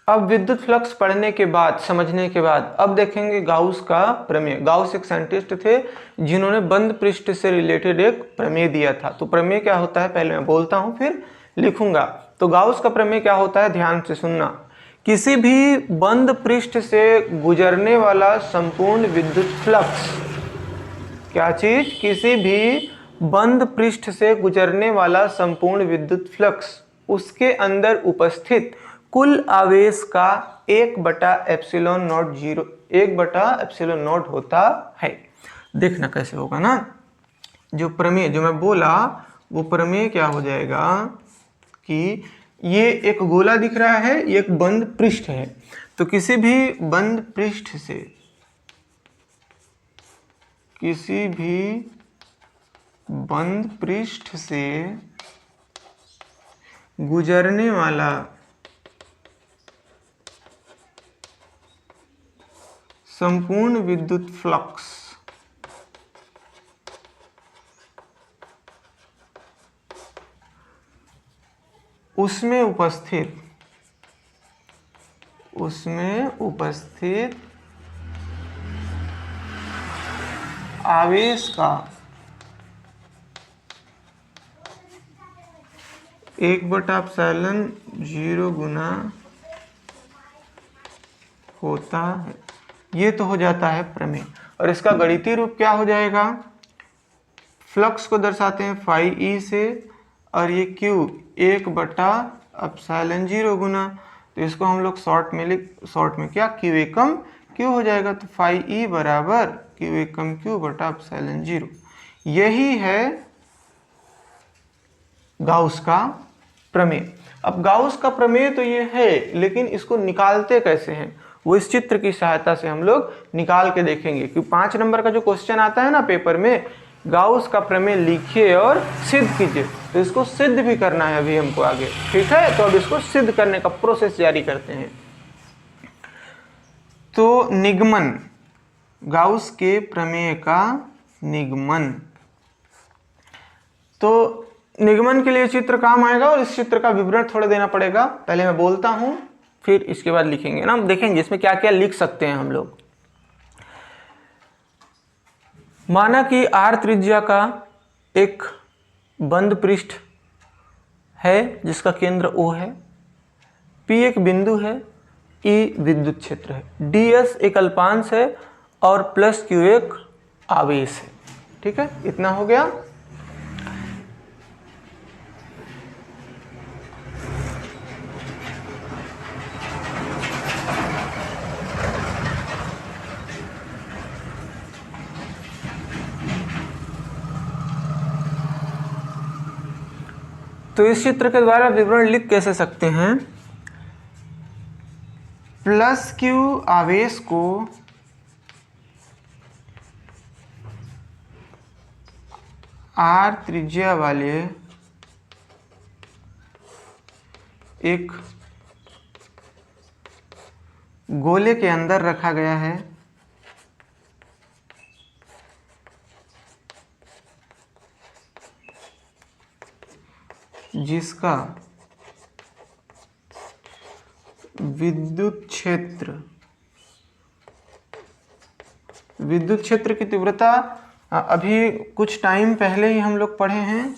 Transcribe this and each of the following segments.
अब विद्युत फ्लक्स पढ़ने के बाद, समझने के बाद, अब देखेंगे गाउस का प्रमेय। गाउस एक साइंटिस्ट थे जिन्होंने बंद पृष्ठ से रिलेटेड एक प्रमेय दिया था। तो प्रमेय क्या होता है पहले मैं बोलता हूं फिर लिखूंगा। तो गाउस का प्रमेय क्या होता है, ध्यान से सुनना। किसी भी बंद पृष्ठ से गुजरने वाला संपूर्ण विद्युत फ्लक्स, क्या चीज, किसी भी बंद पृष्ठ से गुजरने वाला संपूर्ण विद्युत फ्लक्स उसके अंदर उपस्थित कुल आवेश का 1/ε0 होता है। देखना कैसे होगा ना, जो प्रमेय जो मैं बोला वो प्रमेय क्या हो जाएगा कि ये एक गोला दिख रहा है, ये एक बंद पृष्ठ है। तो किसी भी बंद पृष्ठ से, किसी भी बंद पृष्ठ से गुजरने वाला संपूर्ण विद्युत फ्लक्स उसमें उपस्थित आवेश का 1/ε0 गुना होता है। ये तो हो जाता है प्रमेय। और इसका गणितीय रूप क्या हो जाएगा, फ्लक्स को दर्शाते हैं फाई ई से, और ये क्यू 1/ε0 गुना, तो इसको हम लोग शॉर्ट में क्या, क्यू एकम क्यू हो जाएगा। तो फाई ई बराबर क्यू एकम क्यू बटा ε0। यही है गाउस का प्रमेय। अब गाउस का प्रमेय तो ये है, लेकिन इसको निकालते कैसे हैं वो इस चित्र की सहायता से हम लोग निकाल के देखेंगे। क्योंकि 5 नंबर का जो क्वेश्चन आता है ना पेपर में, गाउस का प्रमेय लिखिए और सिद्ध कीजिए। तो इसको सिद्ध भी करना है अभी हमको आगे, ठीक है। तो अब इसको सिद्ध करने का प्रोसेस जारी करते हैं। तो निगमन, गाउस के प्रमेय का निगमन। तो निगमन के लिए चित्र काम आएगा और इस चित्र का विवरण थोड़ा देना पड़ेगा। पहले मैं बोलता हूं फिर इसके बाद लिखेंगे ना, हम देखेंगे इसमें क्या क्या लिख सकते हैं हम लोग। माना कि r त्रिज्या का एक बंद पृष्ठ है जिसका केंद्र O है, P एक बिंदु है, E विद्युत क्षेत्र है, ds एक अल्पांश है और प्लस Q एक आवेश है। ठीक है, इतना हो गया। तो इस चित्र के द्वारा विवरण लिख कैसे सकते हैं, प्लस क्यू आवेश को r त्रिज्या वाले एक गोले के अंदर रखा गया है जिसका विद्युत क्षेत्र की तीव्रता अभी कुछ टाइम पहले ही हम लोग पढ़े हैं।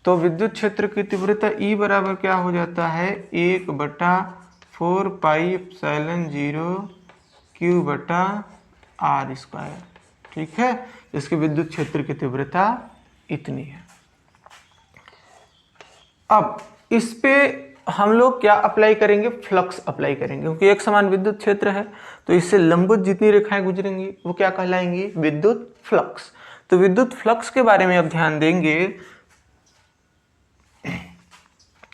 तो विद्युत क्षेत्र की तीव्रता E बराबर क्या हो जाता है, 1/4 पाई एप्सिलॉन 0 Q बटा R स्क्वायर। ठीक है, इसके विद्युत क्षेत्र की तीव्रता इतनी है। अब इस पे हम लोग क्या अप्लाई करेंगे, फ्लक्स अप्लाई करेंगे, क्योंकि एक समान विद्युत क्षेत्र है। तो इससे लंबवत जितनी रेखाएं गुजरेंगी वो क्या कहलाएंगी, विद्युत फ्लक्स। तो विद्युत फ्लक्स के बारे में अब ध्यान देंगे।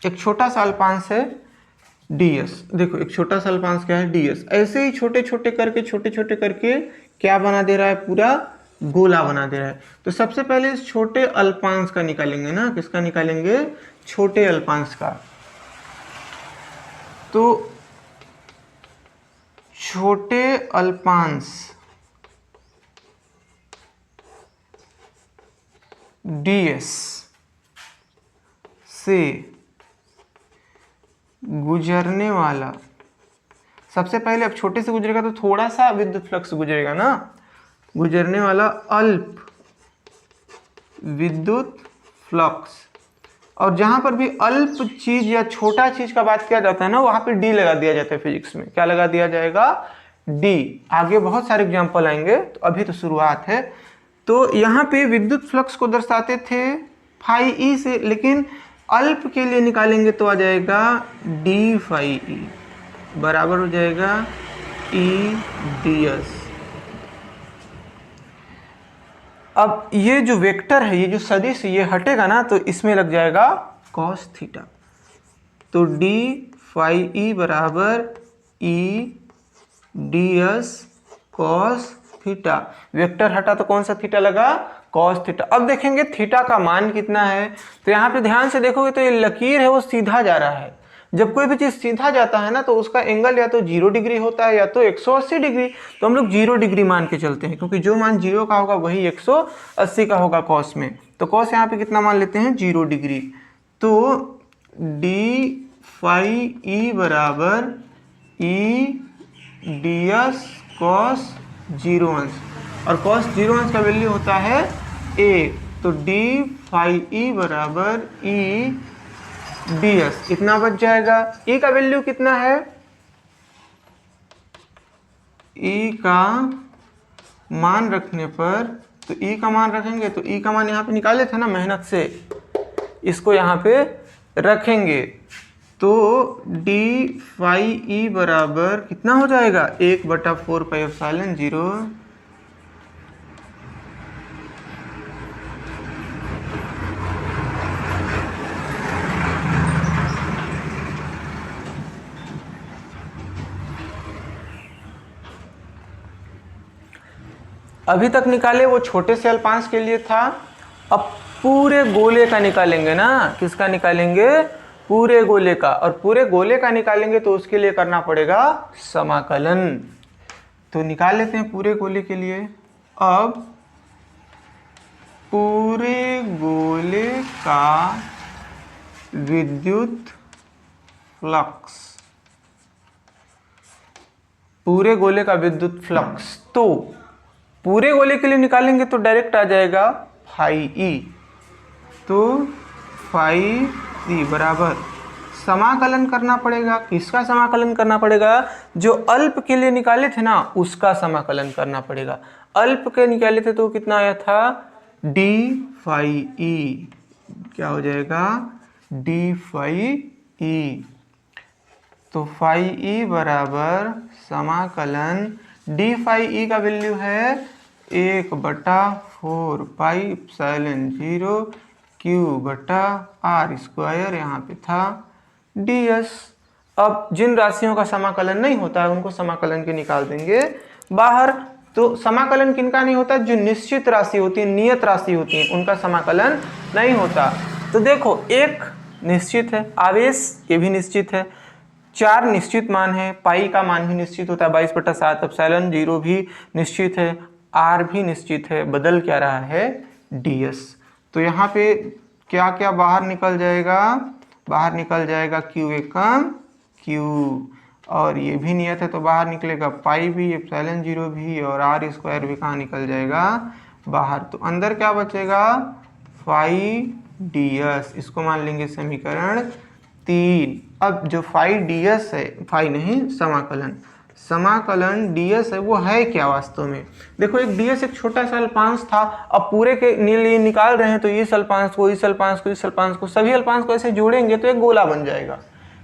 एक छोटा सा अल्पांश है ds, देखो एक छोटा सा अल्पांश क्या है, ds। ऐसे ही छोटे छोटे करके क्या बना दे रहा है, पूरा गोला बना दे रहा है। तो सबसे पहले इस छोटे अल्पांश का निकालेंगे ना, किसका निकालेंगे, छोटे अल्पांश का। तो छोटे अल्पांश ds से गुजरने वाला सबसे पहले अब छोटे से गुजरेगा तो थोड़ा सा विद्युत फ्लक्स गुजरेगा ना, गुजरने वाला अल्प विद्युत फ्लक्स। और जहां पर भी अल्प चीज या छोटा चीज का बात किया जाता है ना, वहां पे डी लगा दिया जाता है फिजिक्स में। क्या लगा दिया जाएगा? डी। आगे बहुत सारे एग्जांपल आएंगे, तो अभी तो शुरुआत है। तो यहाँ पे विद्युत फ्लक्स को दर्शाते थे फाई ई से, लेकिन अल्प के लिए निकालेंगे तो आ जाएगा डी फाई ई बराबर हो जाएगा ई डी एस। अब ये जो वेक्टर है, ये जो सदिश, ये हटेगा ना तो इसमें लग जाएगा कॉस थीटा। तो डी फाई ई बराबर E D S cos theta. Vector हटा तो कौन सा थीटा लगा? Cos theta. अब देखेंगे थीटा का मान कितना है। तो यहाँ पे ध्यान से देखोगे तो ये लकीर है वो सीधा जा रहा है। जब कोई भी चीज सीधा जाता है ना तो उसका एंगल या तो 0 डिग्री होता है या तो 180 डिग्री। तो हम लोग 0 डिग्री मान के चलते हैं, क्योंकि जो मान 0 का होगा वही 180 का होगा कॉस में। तो कॉस यहाँ पे कितना मान लेते हैं? 0 डिग्री। तो डी फाई ई बराबर ई डी एस कॉस 0 अंश, और कॉस 0 अंश का वैल्यू होता है 1। तो डी फाई ई बराबर ई डी एस इतना बच जाएगा। ई का वैल्यू कितना है? ई का मान रखने पर, तो ई का मान रखेंगे तो ई का मान यहाँ पे निकाले थे ना मेहनत से, इसको यहाँ पे रखेंगे। तो डी फाई ई बराबर कितना हो जाएगा? 1/4 पाई एप्सिलॉन 0 अभी तक निकाले वो छोटे से अल्पांश के लिए था। अब पूरे गोले का निकालेंगे ना। किसका निकालेंगे? पूरे गोले का। और पूरे गोले का निकालेंगे तो उसके लिए करना पड़ेगा समाकलन। तो निकाल लेते हैं पूरे गोले के लिए। अब पूरे गोले का विद्युत फ्लक्स, पूरे गोले का विद्युत फ्लक्स, तो पूरे गोले के लिए निकालेंगे तो डायरेक्ट आ जाएगा फाई ई। तो फाई ई बराबर समाकलन करना पड़ेगा। किसका समाकलन करना पड़ेगा? जो अल्प के लिए निकाले थे ना उसका समाकलन करना पड़ेगा। अल्प के निकाले थे तो कितना आया था? D phi e. क्या हो जाएगा? D phi e. तो फाई ई बराबर समाकलन डी फाई ई का वैल्यू है 1/4 पाई एप्सिलॉन 0 Q/r²। यहाँ पे था ds। अब जिन राशियों का समाकलन नहीं होता है उनको समाकलन के निकाल देंगे बाहर। तो समाकलन किनका नहीं होता? जो निश्चित राशि होती है, नियत राशि होती है, उनका समाकलन नहीं होता। तो देखो एक निश्चित है, आवेश ये भी निश्चित है, 4 निश्चित मान है, पाई का मान भी निश्चित होता है 22/7, एप्सिलॉन 0 भी निश्चित है, आर भी निश्चित है। बदल क्या रहा है? ds। तो यहाँ पे क्या क्या बाहर निकल जाएगा? बाहर निकल जाएगा q एकम q, और ये भी नियत है तो बाहर निकलेगा पाई भी, एप्सिलॉन 0 भी, और r² भी कहाँ निकल जाएगा? बाहर। तो अंदर क्या बचेगा? Phi ds। इसको मान लेंगे समीकरण 3। अब जो फाई ds है, फाई नहीं समाकलन, समाकलन ds है वो है क्या वास्तव में? देखो एक ds एक छोटा सा अल्पांश था। अब पूरे के लिए निकाल रहे हैं तो इस अल्पांश को, इस अल्पांश को, इस अल्पांश को, सभी अल्पांश को ऐसे जोड़ेंगे तो एक गोला बन जाएगा।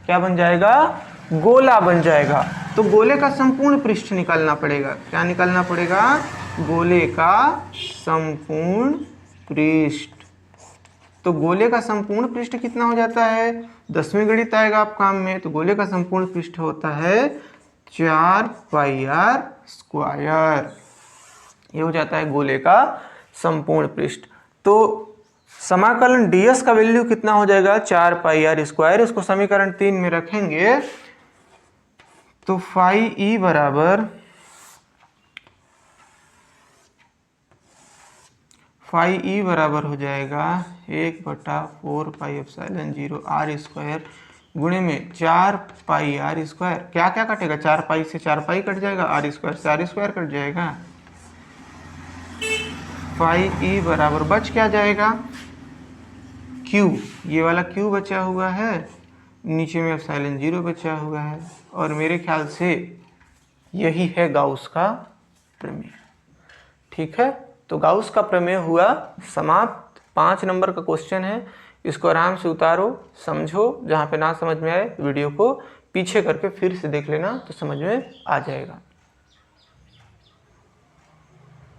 क्या बन जाएगा? गोला बन जाएगा। तो गोले का संपूर्ण पृष्ठ निकालना पड़ेगा। क्या निकालना पड़ेगा? गोले का संपूर्ण पृष्ठ। तो गोले का संपूर्ण पृष्ठ कितना हो जाता है? 10वें गणित आएगा आप काम में। तो गोले का संपूर्ण पृष्ठ होता है 4πr²। ये हो जाता है गोले का संपूर्ण पृष्ठ। तो समाकलन ds का वैल्यू कितना हो जाएगा? 4πr²। इसको समीकरण 3 में रखेंगे तो फाई ई बराबर, फाई ई बराबर हो जाएगा 1/4 पाई एप्सिलॉन 0 r² गुणे में 4 पाई आर स्क्वायर, क्या क्या कटेगा, 4 पाई से 4 पाई कट जाएगा, आर स्क्वायर से आर स्क्वायर कट जाएगा, पाई ई बराबर बच क्या जाएगा, क्यू, ये वाला क्यू बचा हुआ है, नीचे में एप्सिलॉन 0 बचा हुआ है, और मेरे ख्याल से यही है गाउस का प्रमेय। ठीक है, तो गाउस का प्रमेय हुआ समाप्त। 5 नंबर का क्वेश्चन है, इसको आराम से उतारो, समझो, जहाँ पे ना समझ में आए वीडियो को पीछे करके फिर से देख लेना तो समझ में आ जाएगा।